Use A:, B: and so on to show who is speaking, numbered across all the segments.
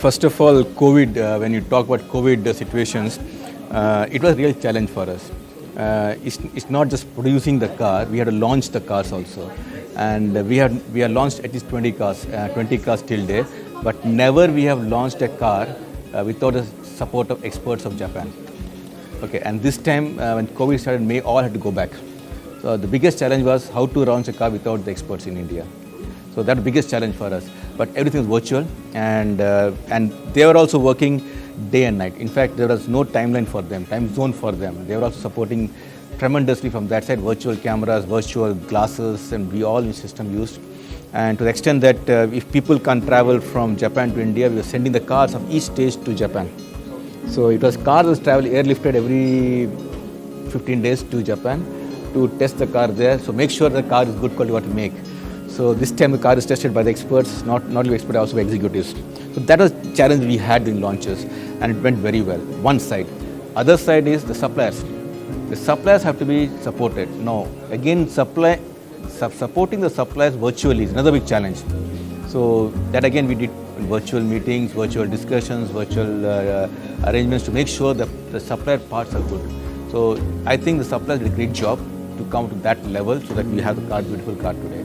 A: First of all, COVID, when you talk about COVID situations, it was a real challenge for us. It's not just producing the car, we had to launch the cars also. And we have launched at least 20 cars till date, but never we have launched a car without the support of experts of Japan. Okay, and this time when COVID started, May all had to go back. So the biggest challenge was how to launch a car without the experts in India. So that's the biggest challenge for us. But everything was virtual, and they were also working day and night. In fact, there was no timeline for them, time zone for them. They were also supporting tremendously from that side, virtual cameras, virtual glasses, and we all in system used. And to the extent that if people can't travel from Japan to India, we were sending the cars of each stage to Japan. So it was cars that travel airlifted every 15 days to Japan to test the car there. So make sure the car is good quality what to make. So this time the car is tested by the experts, not only experts, also by executives. So that was the challenge we had during launches, and it went very well. One side. Other side is the suppliers. The suppliers have to be supported. Now, again, supporting the suppliers virtually is another big challenge. So that again we did virtual meetings, virtual discussions, virtual arrangements to make sure that the supplier parts are good. So I think the suppliers did a great job to come to that level so that we have the car, beautiful car today.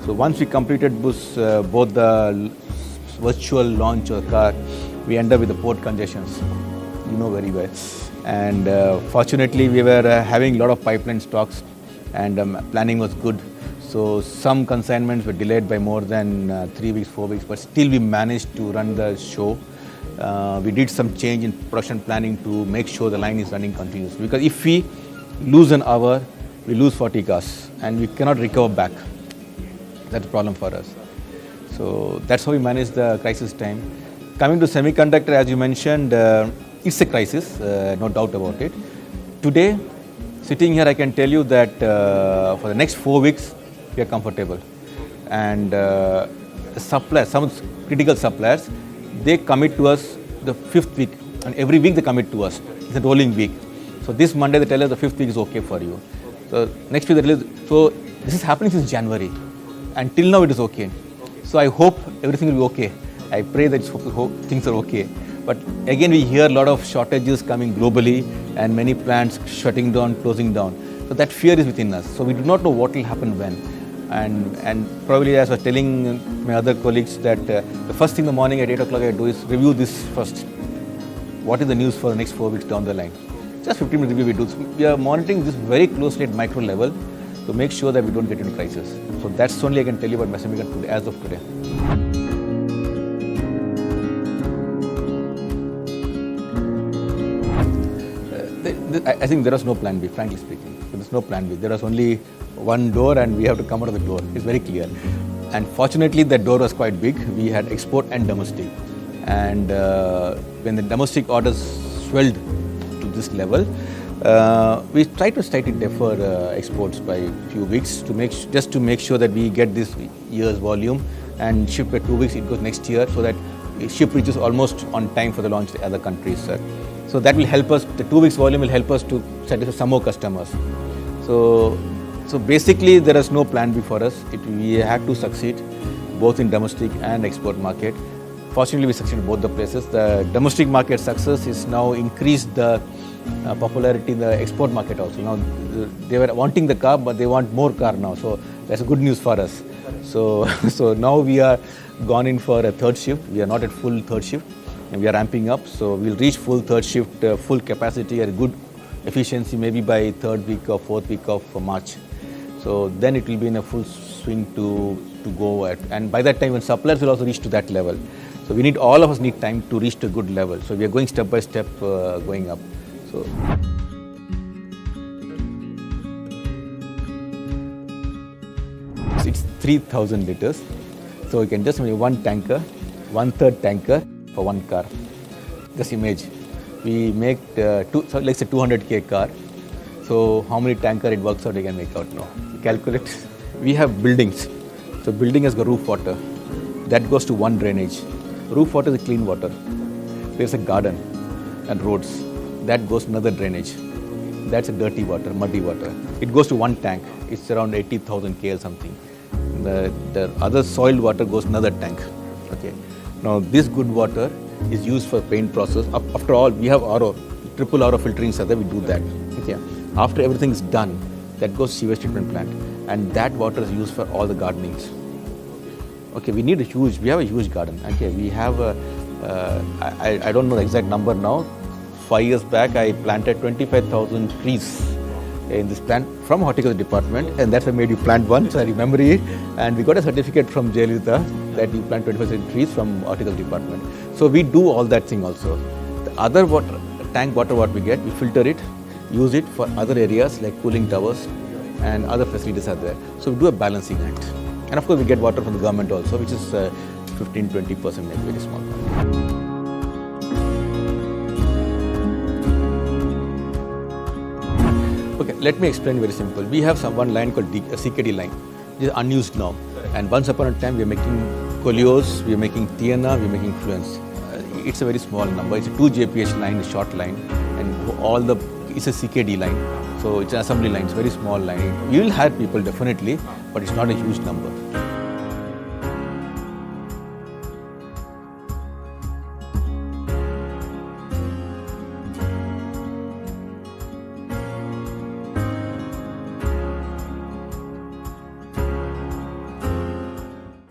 A: So once we completed both the virtual launch of the car, we end up with the port congestions, you know very well. And fortunately, we were having a lot of pipeline stocks, and planning was good. So some consignments were delayed by more than 3 weeks, 4 weeks, but still we managed to run the show. We did some change in production planning to make sure the line is running continuously. Because if we lose an hour, we lose 40 cars, and we cannot recover back. That's a problem for us. So that's how we manage the crisis time. Coming to semiconductor, as you mentioned, it's a crisis, no doubt about it. Today, sitting here, I can tell you that for the next 4 weeks, we are comfortable. And the suppliers, some critical suppliers, they commit to us the 5th week, and every week they commit to us. It's a rolling week. So this Monday they tell us the 5th week is okay for you. So next week they tell us, so this is happening since January. And till now it is okay. So I hope everything will be okay. I pray that things are okay. But again, we hear a lot of shortages coming globally and many plants shutting down, closing down. So that fear is within us. So we do not know what will happen when. And probably, as I was telling my other colleagues, that the first thing in the morning at 8 o'clock I do is review this first. What is the news for the next 4 weeks down the line? Just 15 minutes review we do. We are monitoring this very closely at micro level to make sure that we don't get into crisis. So that's only I can tell you about my semiconductor today, as of today. I think there was no plan B, frankly speaking. There was no plan B. There was only one door and we have to come out of the door. It's very clear. And fortunately, that door was quite big. We had export and domestic. And when the domestic orders swelled to this level, we tried to slightly defer exports by a few weeks to make sure that we get this year's volume and ship by 2 weeks. It goes next year so that ship reaches almost on time for the launch to other countries, sir. So that will help us. The 2 weeks volume will help us to satisfy some more customers. So basically, there is no plan B for us. We had to succeed both in domestic and export market. Fortunately, we succeeded in both the places. The domestic market success is now increased the popularity in the export market also. Now they were wanting the car, but they want more car now. So that's good news for us. So now we are gone in for a third shift. We are not at full third shift, and we are ramping up. So we'll reach full third shift, full capacity at good efficiency maybe by 3rd week or 4th week of March. So then it will be in a full swing to go at. And by that time, when suppliers will also reach to that level. So all of us need time to reach to a good level. So we are going step by step going up. So it's 3,000 liters. So you can just make one tanker, 1/3 tanker for one car. Just imagine, we make, so let's say 200K car. So how many tanker it works out, you can make out now. Calculate. We have buildings. So building has got roof water. That goes to one drainage. Roof water is a clean water. There's a garden and roads. That goes to another drainage. That's a dirty water, muddy water. It goes to one tank. It's around 80,000 K or something. The other soiled water goes to another tank. Okay. Now this good water is used for paint process. After all, we have RO, triple RO filtering, so that we do that. Okay. After everything is done, that goes sewage treatment plant, and that water is used for all the gardenings. Okay, we have a huge garden. Okay, we have I don't know the exact number now. 5 years back, I planted 25,000 trees in this plant from horticulture department, and that's why I made you plant one, so I remember it. And we got a certificate from Jayalalitha that you plant 25,000 trees from horticulture department. So we do all that thing also. The other water, tank water what we get, we filter it, use it for other areas like cooling towers and other facilities are there. So we do a balancing act. And of course we get water from the government also, which is 15-20%, maybe very small. Okay, let me explain very simple. We have one line called CKD line, which is unused now. And once upon a time, we are making Coleos, we are making Thiena, we are making Fluence. It's a very small number. It's a 2 JPH line, a short line, and it's a CKD line. So it's an assembly line, it's a very small line. We will hire people definitely, but it's not a huge number.